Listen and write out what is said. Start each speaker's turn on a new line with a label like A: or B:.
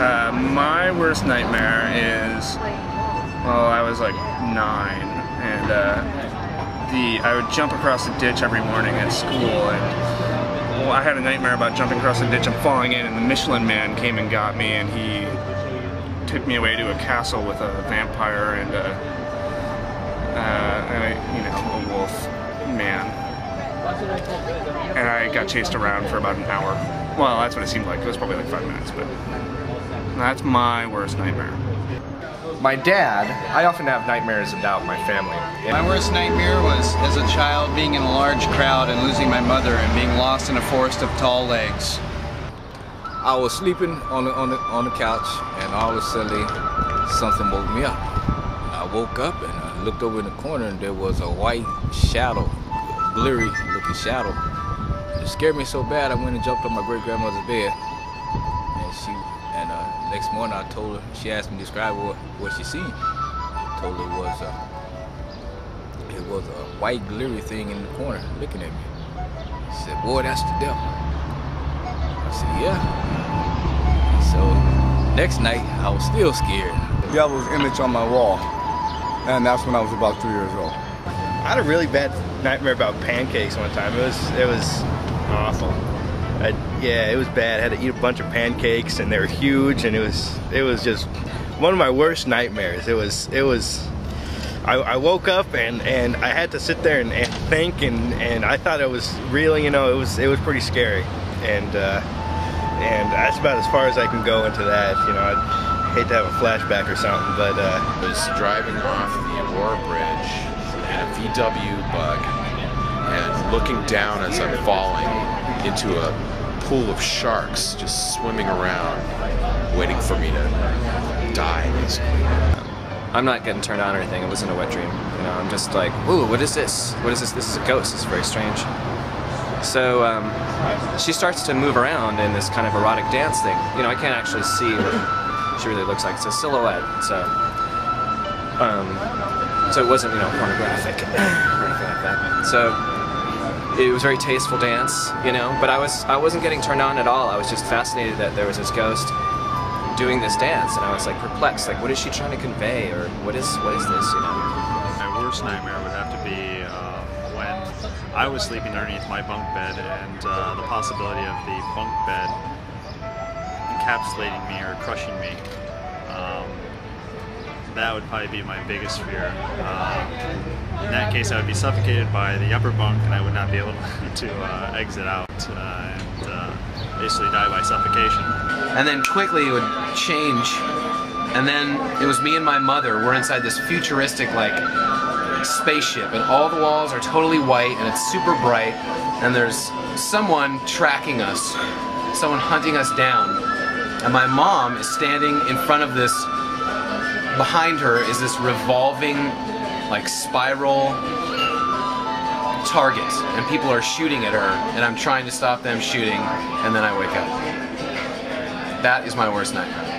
A: My worst nightmare is, well, I was like 9, and I would jump across the ditch every morning at school, and well, I had a nightmare about jumping across the ditch and falling in, and the Michelin Man came and got me, and he took me away to a castle with a vampire and a wolf man, and I got chased around for about an hour. Well, that's what it seemed like. It was probably like 5 minutes, but that's my worst nightmare.
B: My dad, I often have nightmares about my family.
C: My worst nightmare was, as a child, being in a large crowd and losing my mother and being lost in a forest of tall legs.
D: I was sleeping on the couch, and all of a sudden something woke me up. I woke up and I looked over in the corner, and there was a white shadow, a blurry looking shadow. It scared me so bad I went and jumped on my great grandmother's bed, and next morning I told her. She asked me to describe what she seen. I told her it was a white glary thing in the corner looking at me. She said, "Boy, that's the devil." I said, "Yeah." So next night I was still scared.
E: Devil's image on my wall, and that's when I was about 3 years old.
F: I had a really bad nightmare about pancakes one time. It was awful. Yeah, it was bad. I had to eat a bunch of pancakes, and they were huge, and it was just one of my worst nightmares. I woke up and I had to sit there and think, and I thought it was really, it was pretty scary, and that's about as far as I can go into that. I'd hate to have a flashback or something, but
G: I was driving off the Aurora Bridge in a VW bug and looking down as I'm falling into a pool of sharks just swimming around, waiting for me to die, basically.
B: I'm not getting turned on or anything. It wasn't a wet dream. I'm just like, ooh, what is this? What is this? This is a ghost. It's very strange. So she starts to move around in this kind of erotic dance thing. I can't actually see what she really looks like. It's a silhouette. So it wasn't, pornographic or anything like that. So it was a very tasteful dance, but I wasn't getting turned on at all. I was just fascinated that there was this ghost doing this dance, and I was like perplexed, like, what is she trying to convey, or what is this,
H: My worst nightmare would have to be when I was sleeping underneath my bunk bed, and the possibility of the bunk bed encapsulating me or crushing me. That would probably be my biggest fear. In that case, I would be suffocated by the upper bunk, and I would not be able to exit out and basically die by suffocation.
C: And then quickly it would change, and then it was me and my mother. We're inside this futuristic, spaceship, and all the walls are totally white, and it's super bright, and there's someone tracking us, someone hunting us down. And my mom is standing in front of this. Behind her is this revolving, spiral target, and people are shooting at her, and I'm trying to stop them shooting, and then I wake up. That is my worst nightmare.